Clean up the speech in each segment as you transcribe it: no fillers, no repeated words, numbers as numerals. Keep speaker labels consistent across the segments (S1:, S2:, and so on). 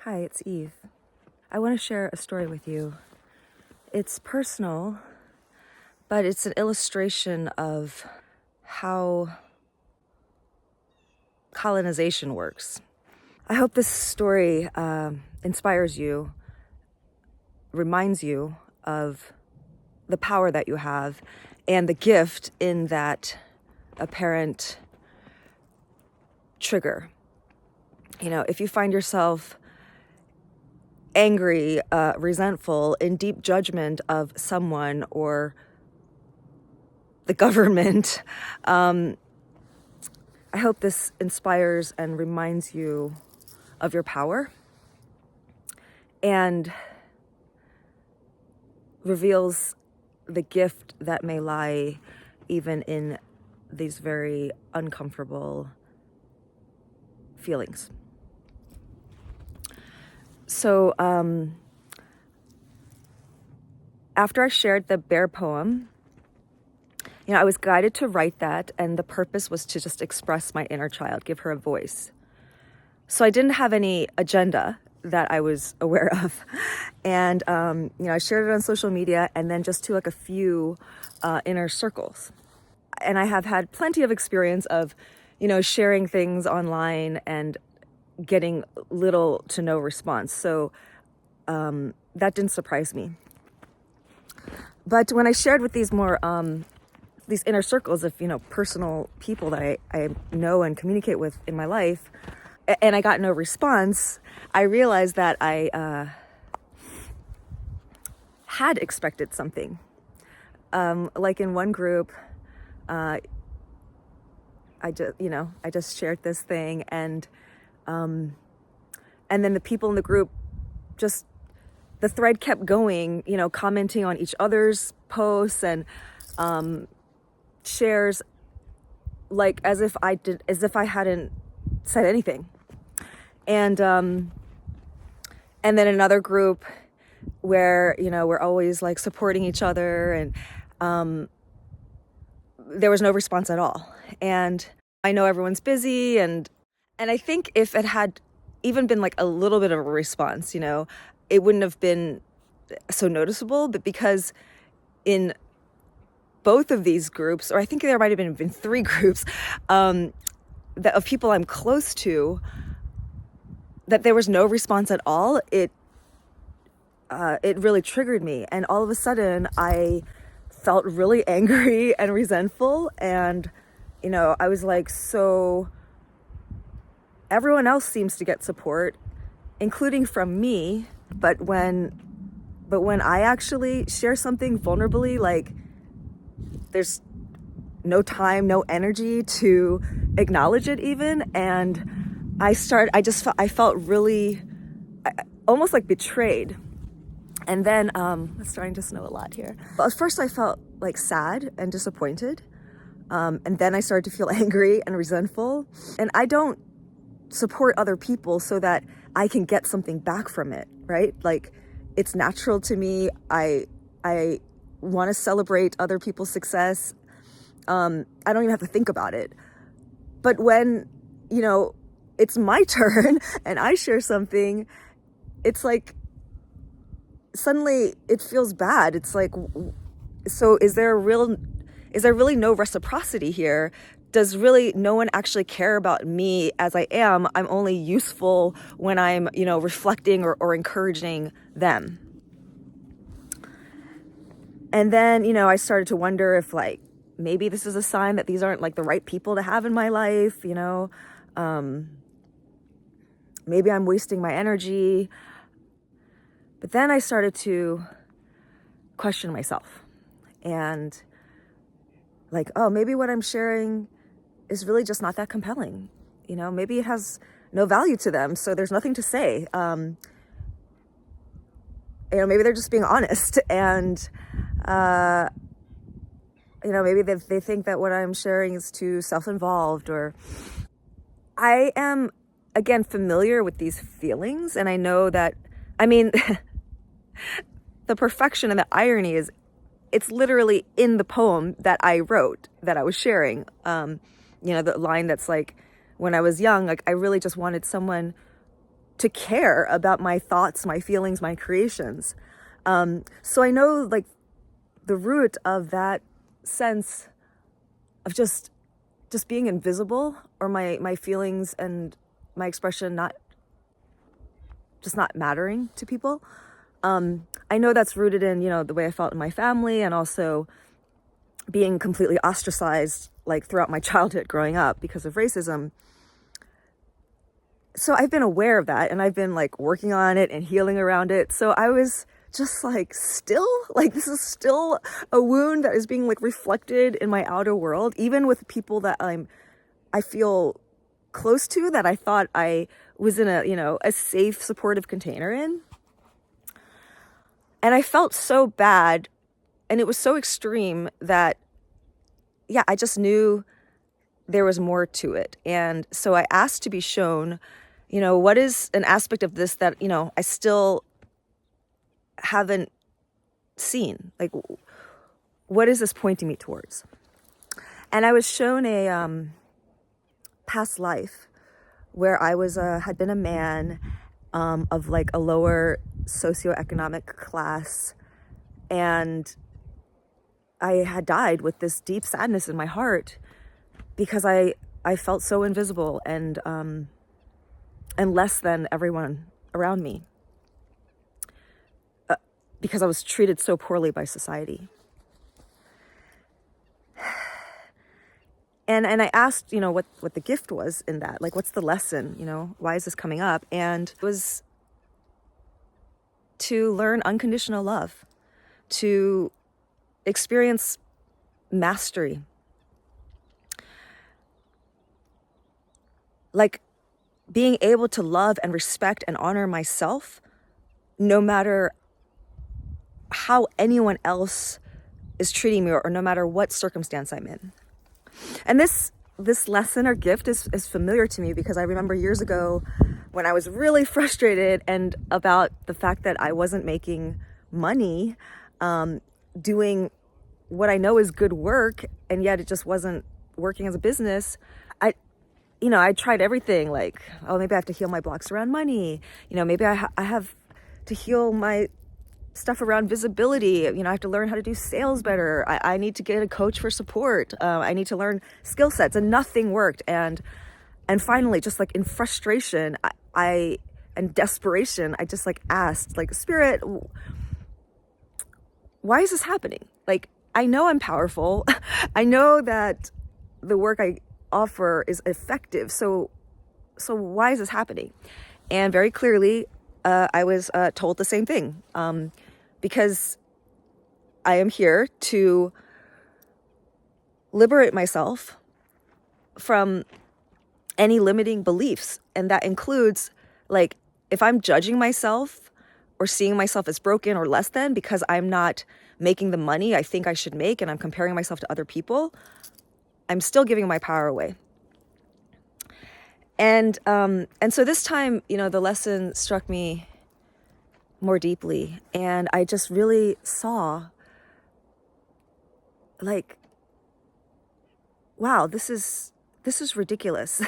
S1: Hi, it's Eve. I want to share a story with you. It's personal, but it's an illustration of how colonization works. I hope this story inspires you, reminds you of the power that you have and the gift in that apparent trigger. You know, if you find yourself angry, resentful, in deep judgment of someone or the government, I hope this inspires and reminds you of your power and reveals the gift that may lie even in these very uncomfortable feelings. So after I shared the bear poem, I was guided to write that, and the purpose was to just express my inner child, give her a voice. So I didn't have any agenda that I was aware of. And, I shared it on social media and then just to like a few inner circles. And I have had plenty of experience of, sharing things online and getting little to no response. So that didn't surprise me. But when I shared with these more, these inner circles of, personal people that I know and communicate with in my life, and I got no response, I realized that I had expected something. Like in one group, I just shared this thing, and then the people in the group, just the thread kept going, commenting on each other's posts and shares, like as if I hadn't said anything. And then another group where, we're always like supporting each other, and there was no response at all. And I know everyone's busy, and I think if it had even been like a little bit of a response, it wouldn't have been so noticeable. But because in both of these groups, or I think there might have been three groups of people I'm close to, that there was no response at all, it really triggered me. And all of a sudden I felt really angry and resentful. And, I was like, so everyone else seems to get support, including from me. But when I actually share something vulnerably, like there's no time, no energy to acknowledge it even. And I felt really almost like betrayed. And then it's starting to snow a lot here. But at first I felt like sad and disappointed. And then I started to feel angry and resentful. And I don't support other people so that I can get something back from it, right? Like, it's natural to me. I want to celebrate other people's success. I don't even have to think about it. But when, it's my turn and I share something, it's like, suddenly it feels bad. It's like, so is there really no reciprocity here? Does really no one actually care about me as I am? I'm only useful when I'm, reflecting or encouraging them. And then, I started to wonder if like, maybe this is a sign that these aren't like the right people to have in my life, maybe I'm wasting my energy. But then I started to question myself and like, oh, maybe what I'm sharing is really just not that compelling. Maybe it has no value to them, so there's nothing to say. Maybe they're just being honest, and maybe they think that what I'm sharing is too self-involved. Or I am, again, familiar with these feelings, and I know that, the perfection and the irony is, it's literally in the poem that I wrote, that I was sharing. The line that's like, when I was young, like I really just wanted someone to care about my thoughts, my feelings, my creations. So I know like the root of that sense of just being invisible, or my feelings and my expression not mattering to people. I know that's rooted in, the way I felt in my family, and also being completely ostracized like throughout my childhood growing up because of racism. So I've been aware of that, and I've been like working on it and healing around it. So I was just like, still, like, this is still a wound that is being like reflected in my outer world, even with people that I feel close to, that I thought I was in a safe, supportive container in. And I felt so bad, and it was so extreme that, yeah, I just knew there was more to it. And so I asked to be shown, what is an aspect of this that, I still haven't seen? Like, what is this pointing me towards? And I was shown a past life where I had been a man of like a lower socioeconomic class, and I had died with this deep sadness in my heart because I felt so invisible and less than everyone around me, because I was treated so poorly by society. And I asked, what the gift was in that, like, what's the lesson, why is this coming up? And it was to learn unconditional love, to experience mastery. Like being able to love and respect and honor myself, no matter how anyone else is treating me, or no matter what circumstance I'm in. And this lesson or gift is familiar to me because I remember years ago when I was really frustrated and about the fact that I wasn't making money, doing what I know is good work, and yet it just wasn't working as a business. I tried everything, like, oh, maybe I have to heal my blocks around money. Maybe I have to heal my stuff around visibility. I have to learn how to do sales better. I need to get a coach for support. I need to learn skill sets, and nothing worked. And finally, just like in frustration, and desperation, I just like asked, like, Spirit, why is this happening? Like, I know I'm powerful. I know that the work I offer is effective. So why is this happening? And very clearly, I was told the same thing. Because I am here to liberate myself from any limiting beliefs. And that includes, like, if I'm judging myself or seeing myself as broken or less than because I'm not making the money I think I should make, and I'm comparing myself to other people, I'm still giving my power away. And so this time, the lesson struck me more deeply, and I just really saw, like, wow, this is ridiculous.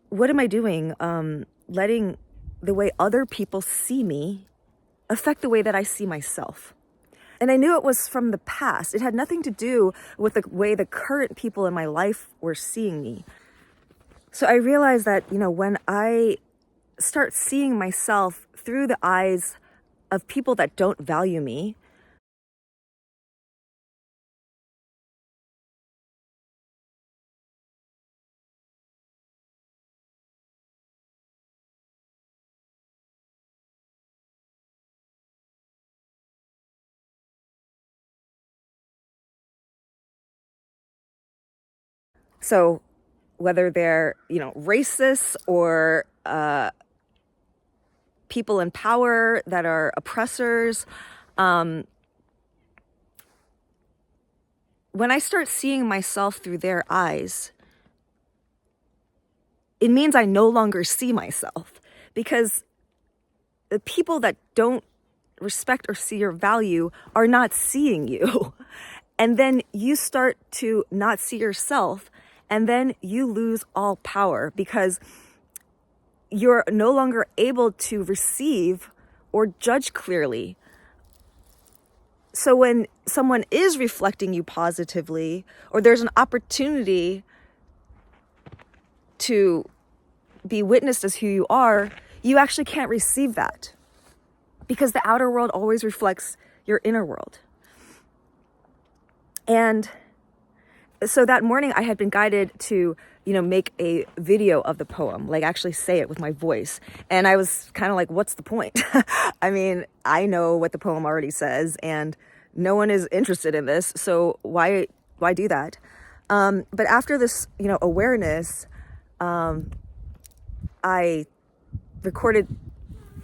S1: What am I doing? Letting the way other people see me affect the way that I see myself. And I knew it was from the past. It had nothing to do with the way the current people in my life were seeing me. So I realized that, when I start seeing myself through the eyes of people that don't value me, so whether they're, racists or people in power that are oppressors, when I start seeing myself through their eyes, it means I no longer see myself, because the people that don't respect or see your value are not seeing you. And then you start to not see yourself, And then you lose all power because you're no longer able to receive or judge clearly. So when someone is reflecting you positively, or there's an opportunity to be witnessed as who you are, you actually can't receive that because the outer world always reflects your inner world. And so that morning I had been guided to, make a video of the poem, like actually say it with my voice. And I was kind of like, what's the point? I mean, I know what the poem already says and no one is interested in this. So why do that? But after this, awareness, I recorded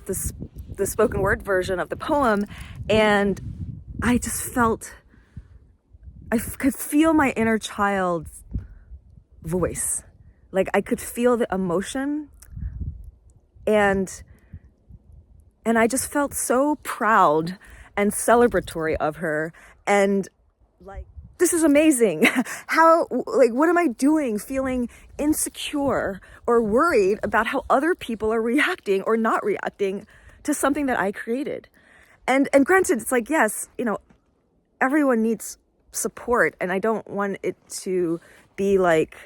S1: the spoken word version of the poem, and I just felt, I could feel my inner child's voice. Like I could feel the emotion, and I just felt so proud and celebratory of her, and like, this is amazing. What am I doing feeling insecure or worried about how other people are reacting or not reacting to something that I created? And granted, it's like, yes, everyone needs support, and I don't want it to be like,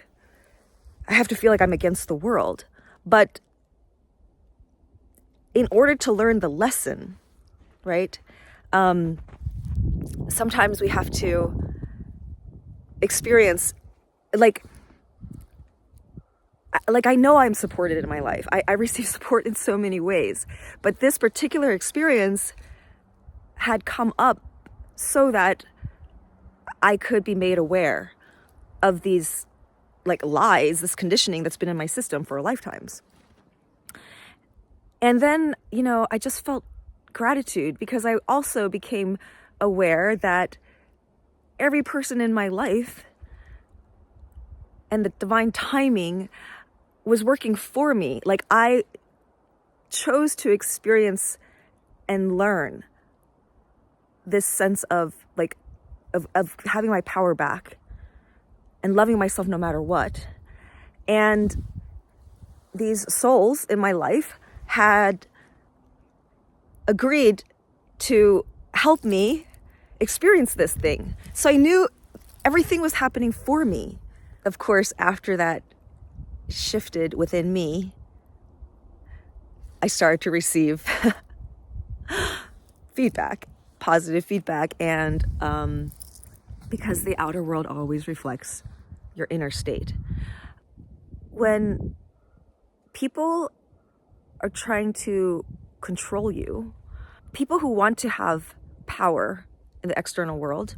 S1: I have to feel like I'm against the world. But in order to learn the lesson, right? Sometimes we have to experience, like I know I'm supported in my life. I receive support in so many ways, but this particular experience had come up so that I could be made aware of these lies, this conditioning that's been in my system for lifetimes. And then, I just felt gratitude because I also became aware that every person in my life and the divine timing was working for me. Like I chose to experience and learn this sense of having my power back and loving myself no matter what. And these souls in my life had agreed to help me experience this thing. So I knew everything was happening for me. Of course, after that shifted within me, I started to receive feedback, positive feedback, and because the outer world always reflects your inner state. When people are trying to control you, people who want to have power in the external world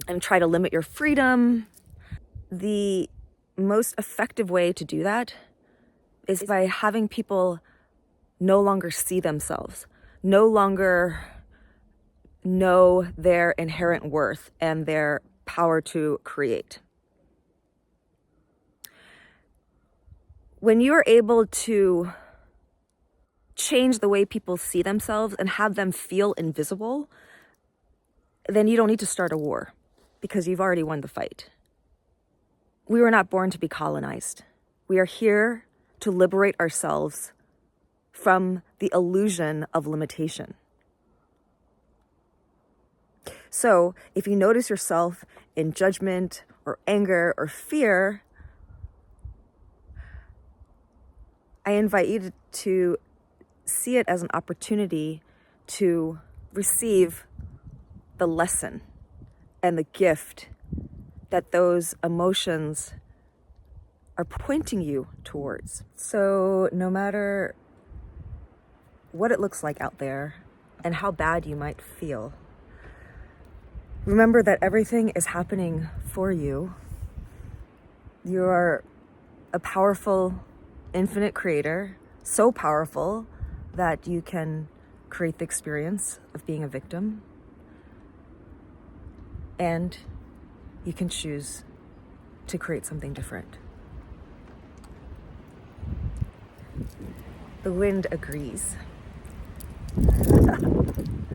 S1: and try to limit your freedom, the most effective way to do that is by having people no longer see themselves, no longer know their inherent worth and their power to create. When you're able to change the way people see themselves and have them feel invisible, then you don't need to start a war because you've already won the fight. We were not born to be colonized. We are here to liberate ourselves from the illusion of limitation. So if you notice yourself in judgment or anger or fear, I invite you to see it as an opportunity to receive the lesson and the gift that those emotions are pointing you towards. So no matter what it looks like out there and how bad you might feel, remember that everything is happening for you. You are a powerful, infinite creator, so powerful that you can create the experience of being a victim, and you can choose to create something different. The wind agrees.